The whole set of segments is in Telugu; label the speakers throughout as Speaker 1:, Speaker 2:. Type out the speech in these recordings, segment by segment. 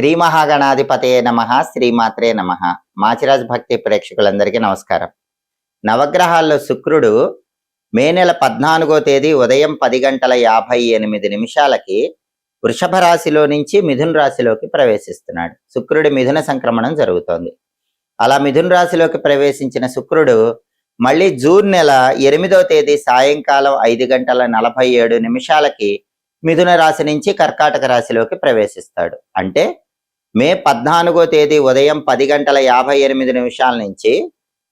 Speaker 1: శ్రీ మహాగణాధిపతయే నమః, శ్రీమాత్రే నమః. మాచిరాజ్ భక్తి ప్రేక్షకులందరికీ నమస్కారం. నవగ్రహాల్లో శుక్రుడు మే నెల 14వ తేదీ ఉదయం 10:58 వృషభ రాశిలో నుంచి మిథున రాశిలోకి ప్రవేశిస్తున్నాడు. శుక్రుడి మిథున సంక్రమణం జరుగుతోంది. అలా మిథున రాశిలోకి ప్రవేశించిన శుక్రుడు మళ్ళీ జూన్ నెల 8వ తేదీ సాయంకాలం 5:47 మిథున రాశి నుంచి కర్కాటక రాశిలోకి ప్రవేశిస్తాడు. అంటే మే 14వ తేదీ ఉదయం 10:58 నుంచి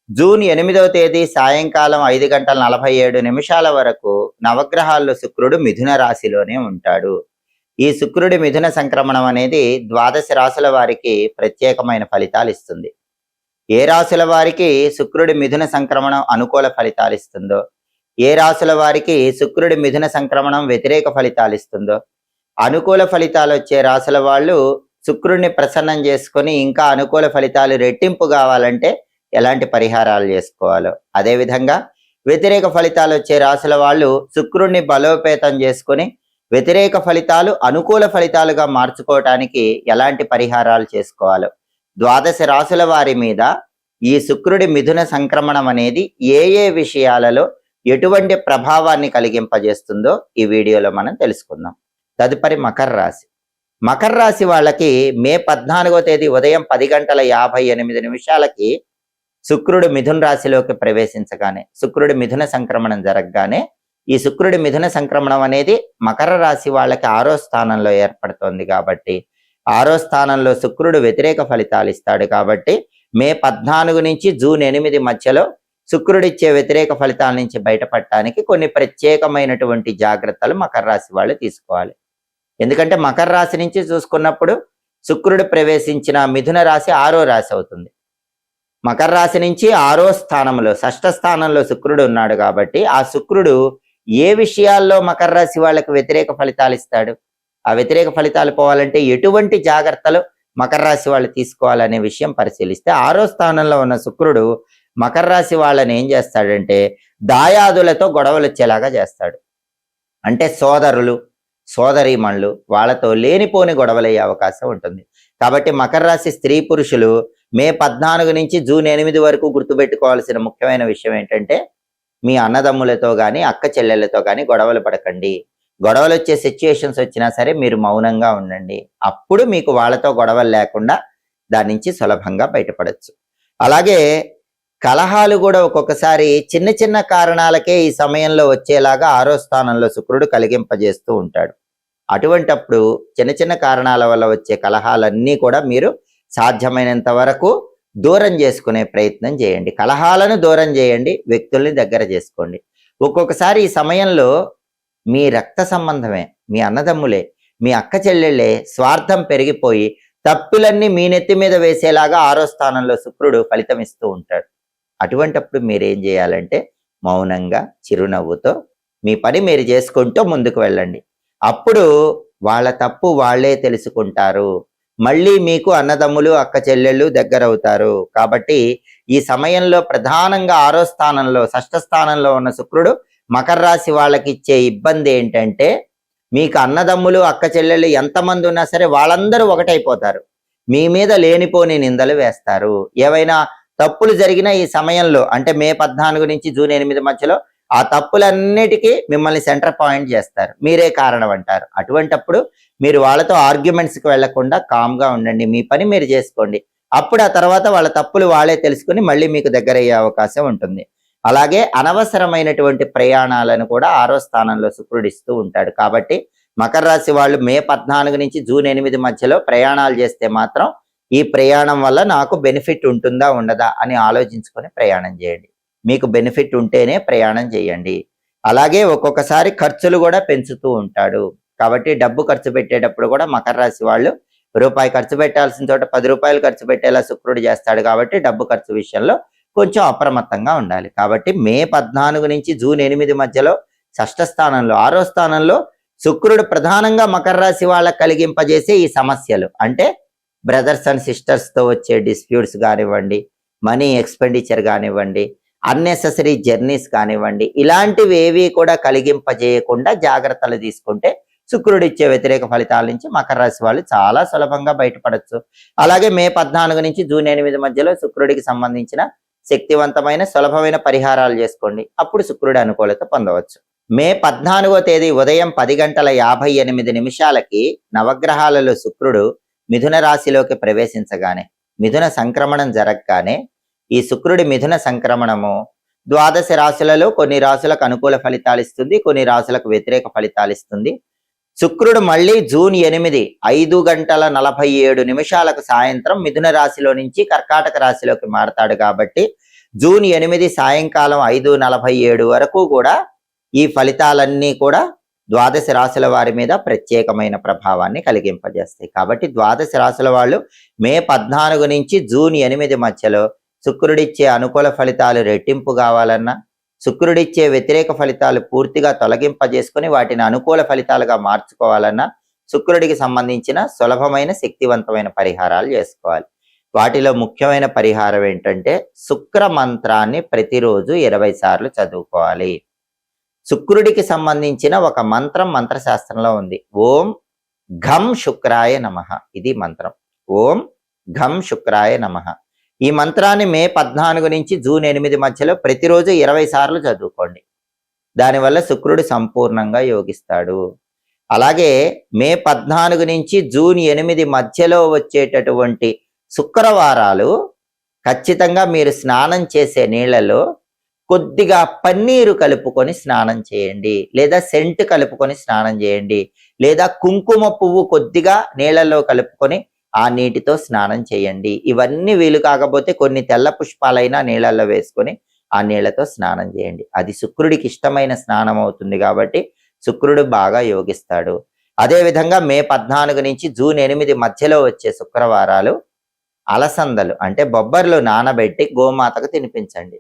Speaker 1: జూన్ 8వ తేదీ సాయంకాలం 5:47 వరకు నవగ్రహాల్లో శుక్రుడు మిథున రాశిలోనే ఉంటాడు. ఈ శుక్రుడి మిథున సంక్రమణం అనేది 12 రాశుల వారికి ప్రత్యేకమైన ఫలితాలు ఇస్తుంది. ఏ రాశుల వారికి శుక్రుడి మిథున సంక్రమణం అనుకూల ఫలితాలు ఇస్తుందో, ఏ రాశుల వారికి శుక్రుడి మిథున సంక్రమణం వ్యతిరేక ఫలితాలు ఇస్తుందో, అనుకూల ఫలితాలు వచ్చే రాశుల వాళ్ళు శుక్రుడిని ప్రసన్నం చేసుకొని ఇంకా అనుకూల ఫలితాలు రెట్టింపు కావాలంటే ఎలాంటి పరిహారాలు చేసుకోవాలో, అదేవిధంగా వ్యతిరేక ఫలితాలు వచ్చే రాశుల వాళ్ళు శుక్రుడిని బలోపేతం చేసుకొని వ్యతిరేక ఫలితాలు అనుకూల ఫలితాలుగా మార్చుకోవటానికి ఎలాంటి పరిహారాలు చేసుకోవాలో, 12 రాశుల వారి మీద ఈ శుక్రుడి మిథున సంక్రమణం అనేది ఏ ఏ విషయాలలో ఎటువంటి ప్రభావాన్ని కలిగింపజేస్తుందో ఈ వీడియోలో మనం తెలుసుకుందాం. తదుపరి మకర రాశి. మకర రాశి వాళ్ళకి మే 14వ తేదీ ఉదయం 10:58 శుక్రుడు మిథున రాశిలోకి ప్రవేశించగానే, శుక్రుడి మిథున సంక్రమణం జరగగానే ఈ శుక్రుడి మిథున సంక్రమణం అనేది మకర రాశి వాళ్ళకి 6వ స్థానంలో ఏర్పడుతోంది. కాబట్టి 6వ స్థానంలో శుక్రుడు వ్యతిరేక ఫలితాలు ఇస్తాడు. కాబట్టి మే 14 నుంచి జూన్ 8 మధ్యలో శుక్రుడిచ్చే వ్యతిరేక ఫలితాల నుంచి బయటపడటానికి కొన్ని ప్రత్యేకమైనటువంటి జాగ్రత్తలు మకర రాశి వాళ్ళు తీసుకోవాలి. ఎందుకంటే మకర రాశి నుంచి చూసుకున్నప్పుడు శుక్రుడు ప్రవేశించిన మిథున రాశి 6వ రాశి అవుతుంది. మకర రాశి నుంచి 6వ స్థానంలో, 6వ స్థానంలో శుక్రుడు ఉన్నాడు. కాబట్టి ఆ శుక్రుడు ఏ విషయాల్లో మకర రాశి వాళ్ళకి వ్యతిరేక ఫలితాలు ఇస్తాడు, ఆ వ్యతిరేక ఫలితాలు పోవాలంటే ఎటువంటి జాగ్రత్తలు మకర రాశి వాళ్ళు తీసుకోవాలనే విషయం పరిశీలిస్తే 6వ స్థానంలో ఉన్న శుక్రుడు మకర రాశి వాళ్ళని ఏం చేస్తాడంటే దాయాదులతో గొడవలు వచ్చేలాగా చేస్తాడు. అంటే సోదరులు, సోదరీమణులు వాళ్ళతో లేనిపోని గొడవలయ్యే అవకాశం ఉంటుంది. కాబట్టి మకర రాశి స్త్రీ పురుషులు మే 14 నుంచి జూన్ 8 వరకు గుర్తుపెట్టుకోవాల్సిన ముఖ్యమైన విషయం ఏంటంటే మీ అన్నదమ్ములతో కానీ అక్క చెల్లెళ్ళతో కానీ గొడవలు పడకండి. గొడవలు వచ్చే సిచ్యుయేషన్స్ వచ్చినా సరే మీరు మౌనంగా ఉండండి. అప్పుడు మీకు వాళ్ళతో గొడవలు లేకుండా దాని నుంచి సులభంగా బయటపడచ్చు. అలాగే కలహాలు కూడా ఒక్కొక్కసారి చిన్న చిన్న కారణాలకే ఈ సమయంలో వచ్చేలాగా 6వ స్థానంలో శుక్రుడు కలిగింపజేస్తూ ఉంటాడు. అటువంటప్పుడు చిన్న చిన్న కారణాల వల్ల వచ్చే కలహాలన్నీ కూడా మీరు సాధ్యమైనంత వరకు దూరం చేసుకునే ప్రయత్నం చేయండి. కలహాలను దూరం చేయండి, వ్యక్తుల్ని దగ్గర చేసుకోండి. ఒక్కొక్కసారి ఈ సమయంలో మీ రక్త సంబంధమే, మీ అన్నదమ్ములే, మీ అక్క చెల్లెళ్ళే స్వార్థం పెరిగిపోయి తప్పులన్నీ మీ నెత్తి మీద వేసేలాగా 6వ స్థానంలో శుక్రుడు ఫలితం ఇస్తూ ఉంటాడు. అటువంటప్పుడు మీరేం చేయాలంటే మౌనంగా చిరునవ్వుతో మీ పని మీరు చేసుకుంటూ ముందుకు వెళ్ళండి. అప్పుడు వాళ్ళ తప్పు వాళ్ళే తెలుసుకుంటారు. మళ్ళీ మీకు అన్నదమ్ములు అక్క చెల్లెళ్ళు దగ్గర అవుతారు. కాబట్టి ఈ సమయంలో ప్రధానంగా 6వ స్థానంలో, 6వ స్థానంలో ఉన్న శుక్రుడు మకర రాశి వాళ్ళకి ఇచ్చే ఇబ్బంది ఏంటంటే మీకు అన్నదమ్ములు అక్క చెల్లెళ్ళు ఎంతమంది ఉన్నా సరే వాళ్ళందరూ ఒకటైపోతారు. మీ మీద లేనిపోని నిందలు వేస్తారు. ఏవైనా తప్పులు జరిగిన ఈ సమయంలో అంటే మే 14 నుంచి జూన్ 8 మధ్యలో ఆ తప్పులన్నిటికీ మిమ్మల్ని సెంటర్ పాయింట్ చేస్తారు, మీరే కారణం అంటారు. అటువంటప్పుడు మీరు వాళ్ళతో ఆర్గ్యుమెంట్స్కి వెళ్లకుండా కామ్గా ఉండండి, మీ పని మీరు చేసుకోండి. అప్పుడు ఆ తర్వాత వాళ్ళ తప్పులు వాళ్ళే తెలుసుకుని మళ్ళీ మీకు దగ్గర అయ్యే అవకాశం ఉంటుంది. అలాగే అనవసరమైనటువంటి ప్రయాణాలను కూడా 6వ స్థానంలో శుక్రుడు ఇస్తూ ఉంటాడు. కాబట్టి మకర రాశి వాళ్ళు మే 14 నుంచి జూన్ 8 మధ్యలో ప్రయాణాలు చేస్తే మాత్రం ఈ ప్రయాణం వల్ల నాకు బెనిఫిట్ ఉంటుందా ఉండదా అని ఆలోచించుకొని ప్రయాణం చేయండి. మీకు బెనిఫిట్ ఉంటేనే ప్రయాణం చేయండి. అలాగే ఒక్కొక్కసారి ఖర్చులు కూడా పెంచుతూ ఉంటాడు. కాబట్టి డబ్బు ఖర్చు పెట్టేటప్పుడు కూడా మకర రాశి వాళ్ళు రూపాయి ఖర్చు పెట్టాల్సిన చోట 10 రూపాయలు ఖర్చు పెట్టేలా శుక్రుడు చేస్తాడు. కాబట్టి డబ్బు ఖర్చు విషయంలో కొంచెం అప్రమత్తంగా ఉండాలి. కాబట్టి మే 14 నుంచి జూన్ 8 మధ్యలో 6వ స్థానంలో, 6వ స్థానంలో శుక్రుడు ప్రధానంగా మకర రాశి వాళ్ళకి కలిగింపజేసే ఈ సమస్యలు అంటే బ్రదర్స్ అండ్ సిస్టర్స్తో వచ్చే డిస్ప్యూట్స్ కానివ్వండి, మనీ ఎక్స్పెండిచర్ కానివ్వండి, అన్నెసెసరీ జర్నీస్ కానివ్వండి, ఇలాంటివి ఏవి కూడా కలిగింపజేయకుండా జాగ్రత్తలు తీసుకుంటే శుక్రుడు ఇచ్చే వ్యతిరేక ఫలితాల నుంచి మకర రాశి వాళ్ళు చాలా సులభంగా బయటపడచ్చు. అలాగే మే 14 నుంచి జూన్ 8 మధ్యలో శుక్రుడికి సంబంధించిన శక్తివంతమైన సులభమైన పరిహారాలు చేసుకోండి. అప్పుడు శుక్రుడి అనుకూలత పొందవచ్చు. మే 14వ తేదీ ఉదయం 10:58 నవగ్రహాలలో శుక్రుడు మిథున రాశిలోకి ప్రవేశించగానే, మిథున సంక్రమణం జరగగానే, ఈ శుక్రుడి మిథున సంక్రమణము ద్వాదశ రాశులలో కొన్ని రాశులకు అనుకూల ఫలితాలు ఇస్తుంది, కొన్ని రాశులకు వ్యతిరేక ఫలితాలు ఇస్తుంది. శుక్రుడు మళ్ళీ జూన్ 8 5:47 సాయంత్రం మిథున రాశిలో నుంచి కర్కాటక రాశిలోకి మారతాడు. కాబట్టి జూన్ 8 సాయంకాలం 5:47 వరకు కూడా ఈ ఫలితాలన్నీ కూడా ద్వాదశ రాశుల వారి మీద ప్రత్యేకమైన ప్రభావాన్ని కలిగింపజేస్తాయి. కాబట్టి ద్వాదశ రాశుల వాళ్ళు మే 14 నుంచి జూన్ 8 మధ్యలో శుక్రుడిచ్చే అనుకూల ఫలితాలు రెట్టింపు కావాలన్నా, శుక్రుడిచ్చే వ్యతిరేక ఫలితాలు పూర్తిగా తొలగింపజేసుకుని వాటిని అనుకూల ఫలితాలుగా మార్చుకోవాలన్నా శుక్రుడికి సంబంధించిన సులభమైన శక్తివంతమైన పరిహారాలు చేసుకోవాలి. వాటిలో ముఖ్యమైన పరిహారం ఏంటంటే శుక్ర మంత్రాన్ని ప్రతిరోజు 20 సార్లు చదువుకోవాలి. శుక్రుడికి సంబంధించిన ఒక మంత్రం మంత్రశాస్త్రంలో ఉంది. ఓం ఘం శుక్రాయ నమః. ఇది మంత్రం. ఓం ఘం శుక్రాయ నమః. ఈ మంత్రాన్ని మే 14 నుంచి జూన్ 8 మధ్యలో ప్రతిరోజు 20 సార్లు చదువుకోండి. దానివల్ల శుక్రుడు సంపూర్ణంగా యోగిస్తాడు. అలాగే మే 14 నుంచి జూన్ 8 మధ్యలో వచ్చేటటువంటి శుక్రవారాలు ఖచ్చితంగా మీరు స్నానం చేసే నీళ్లలో కొద్దిగా పన్నీరు కలుపుకొని స్నానం చేయండి, లేదా సెంట్ కలుపుకొని స్నానం చేయండి, లేదా కుంకుమ పువ్వు కొద్దిగా నీళ్లలో కలుపుకొని ఆ నీటితో స్నానం చేయండి. ఇవన్నీ వీలు కాకపోతే కొన్ని తెల్ల పుష్పాలైనా నీళ్లలో వేసుకొని ఆ నీళ్లతో స్నానం చేయండి. అది శుక్రుడికి ఇష్టమైన స్నానం అవుతుంది కాబట్టి శుక్రుడు బాగా యోగిస్తాడు. అదేవిధంగా మే 14 నుంచి జూన్ 8 మధ్యలో వచ్చే శుక్రవారాలు అలసందలు అంటే బొబ్బర్లు నానబెట్టి గోమాతకు తినిపించండి,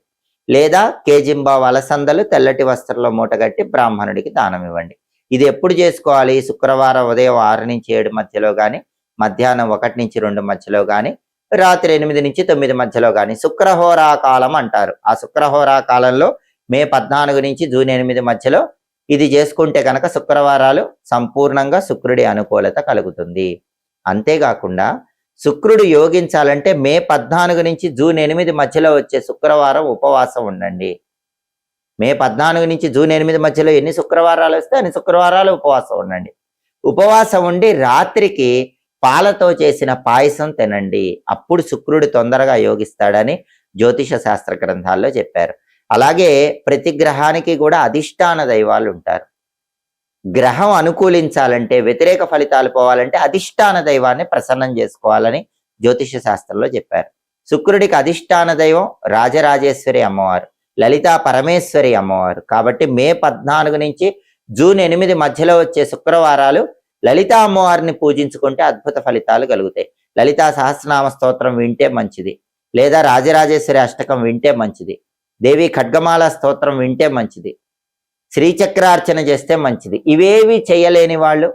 Speaker 1: లేదా కేజింబావు అలసందలు తెల్లటి వస్త్రంలో మూటగట్టి బ్రాహ్మణుడికి దానం ఇవ్వండి. ఇది ఎప్పుడు చేసుకోవాలి? శుక్రవారం ఉదయం 6 నుంచి 7 మధ్యలో కానీ, మధ్యాహ్నం 1 నుంచి 2 మధ్యలో కానీ, రాత్రి 8 నుంచి 9 మధ్యలో కానీ. శుక్రహోరా కాలం అంటారు. ఆ శుక్రహోరా కాలంలో మే 14 నుంచి జూన్ 8 మధ్యలో ఇది చేసుకుంటే కనుక శుక్రవారాలు సంపూర్ణంగా శుక్రుడి అనుకూలత కలుగుతుంది. అంతేకాకుండా శుక్రుడు యోగించాలంటే మే 14 నుంచి జూన్ 8 మధ్యలో వచ్చే శుక్రవారం ఉపవాసం ఉండండి. మే 14 నుంచి జూన్ 8 మధ్యలో ఎన్ని శుక్రవారాలు వస్తే అన్ని శుక్రవారాలు ఉపవాసం ఉండండి. ఉపవాసం ఉండి రాత్రికి పాలతో చేసిన పాయసం తినండి. అప్పుడు శుక్రుడు తొందరగా యోగిస్తాడని జ్యోతిష శాస్త్ర గ్రంథాల్లో చెప్పారు. అలాగే ప్రతి గ్రహానికి కూడా అధిష్టాన దైవాలు ఉంటారు. గ్రహం అనుకూలించాలంటే, వ్యతిరేక ఫలితాలు పోవాలంటే అధిష్టాన దైవాన్ని ప్రసన్నం చేసుకోవాలని జ్యోతిష శాస్త్రంలో చెప్పారు. శుక్రుడికి అధిష్టాన దైవం రాజరాజేశ్వరి అమ్మవారు, లలితా పరమేశ్వరి అమ్మవారు. కాబట్టి మే 14 నుంచి జూన్ 8 మధ్యలో వచ్చే శుక్రవారాలు లలితా అమ్మవారిని పూజించుకుంటే అద్భుత ఫలితాలు కలుగుతాయి. లలితా సహస్రనామ స్తోత్రం వింటే మంచిది, లేదా రాజరాజేశ్వరి అష్టకం వింటే మంచిది, దేవి ఖడ్గమాల స్తోత్రం వింటే మంచిది, శ్రీచక్రార్చన చేస్తే మంచిది. ఇవేవి చేయలేని వాళ్ళు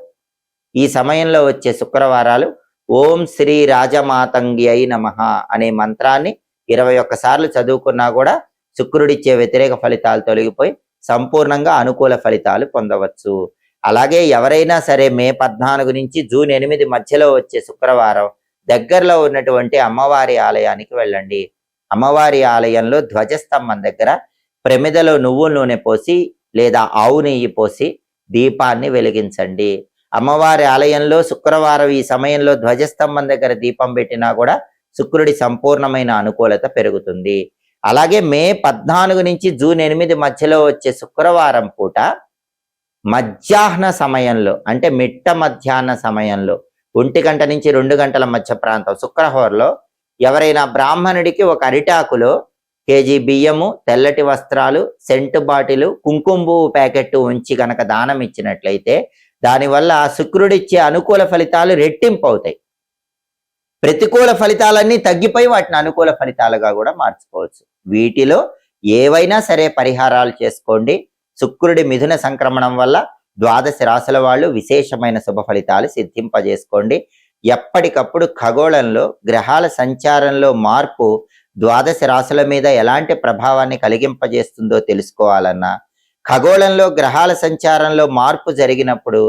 Speaker 1: ఈ సమయంలో వచ్చే శుక్రవారాలు ఓం శ్రీ రాజమాతంగి అయి నమః అనే మంత్రాన్ని 21 సార్లు చదువుకున్నా కూడా శుక్రుడిచ్చే వ్యతిరేక ఫలితాలు తొలగిపోయి సంపూర్ణంగా అనుకూల ఫలితాలు పొందవచ్చు. అలాగే ఎవరైనా సరే మే 14 నుంచి జూన్ 8 మధ్యలో వచ్చే శుక్రవారం దగ్గరలో ఉన్నటువంటి అమ్మవారి ఆలయానికి వెళ్ళండి. అమ్మవారి ఆలయంలో ధ్వజస్తంభం దగ్గర ప్రమిదలో నువ్వుల నూనె పోసి లేదా ఆవు నెయ్యి పోసి దీపాన్ని వెలిగించండి. అమ్మవారి ఆలయంలో శుక్రవారం ఈ సమయంలో ధ్వజస్తంభం దగ్గర దీపం పెట్టినా కూడా శుక్రుడి సంపూర్ణమైన అనుకూలత పెరుగుతుంది. అలాగే మే 14 నుంచి జూన్ 8 మధ్యలో వచ్చే శుక్రవారం పూట మధ్యాహ్న సమయంలో అంటే మిట్ట మధ్యాహ్న సమయంలో 1 గంట నుంచి 2 గంటల మధ్య ప్రాంతం శుక్రహోరలో ఎవరైనా బ్రాహ్మణుడికి ఒక అరిటాకులో కేజీ బియ్యము, తెల్లటి వస్త్రాలు, సెంటు బాటిలు, కుంకుమ ప్యాకెట్ ఉంచి గనక దానం ఇచ్చినట్లయితే దానివల్ల శుక్రుడిచ్చే అనుకూల ఫలితాలు రెట్టింపు అవుతాయి. ప్రతికూల ఫలితాలన్నీ తగ్గిపోయి వాటిని అనుకూల ఫలితాలుగా కూడా మార్చుకోవచ్చు. వీటిలో ఏవైనా సరే పరిహారాలు చేసుకోండి. శుక్రుడి మిథున సంక్రమణం వల్ల ద్వాదశ రాశుల వాళ్ళు విశేషమైన శుభ ఫలితాలు సిద్ధింపజేసుకోండి. ఎప్పటికప్పుడు ఖగోళంలో గ్రహాల సంచారంలో మార్పు ద్వాదశ రాశుల మీద ఎలాంటి ప్రభావాన్ని కలిగింపజేస్తుందో తెలుసుకోవాలన్నా, ఖగోళంలో గ్రహాల సంచారంలో మార్పు జరిగినప్పుడు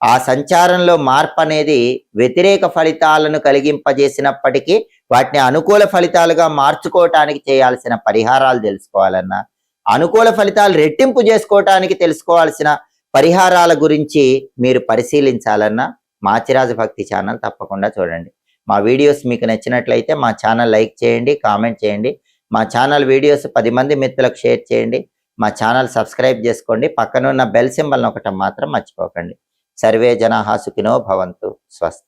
Speaker 1: ఆ సంచారంలో మార్పు అనేది వ్యతిరేక ఫలితాలను కలిగింపజేసినప్పటికీ వాటిని అనుకూల ఫలితాలుగా మార్చుకోవటానికి చేయాల్సిన పరిహారాలు తెలుసుకోవాలన్నా, అనుకూల ఫలితాలు రెట్టింపు చేసుకోవటానికి తెలుసుకోవాల్సిన పరిహారాల గురించి మీరు పరిశీలించాలన్నా మాచిరాజు భక్తి ఛానల్ తప్పకుండా చూడండి. మా వీడియోస్ మీకు నచ్చినట్లయితే మా ఛానల్ లైక్ చేయండి, కామెంట్ చేయండి. మా ఛానల్ వీడియోస్ 10 మంది మిత్రులకు షేర్ చేయండి. మా ఛానల్ సబ్స్క్రైబ్ చేసుకోండి. పక్కనున్న బెల్ సింబల్ నొక్కటం మాత్రం మర్చిపోకండి. సర్వే జనాః సుఖినో భవంతు. స్వస్తి.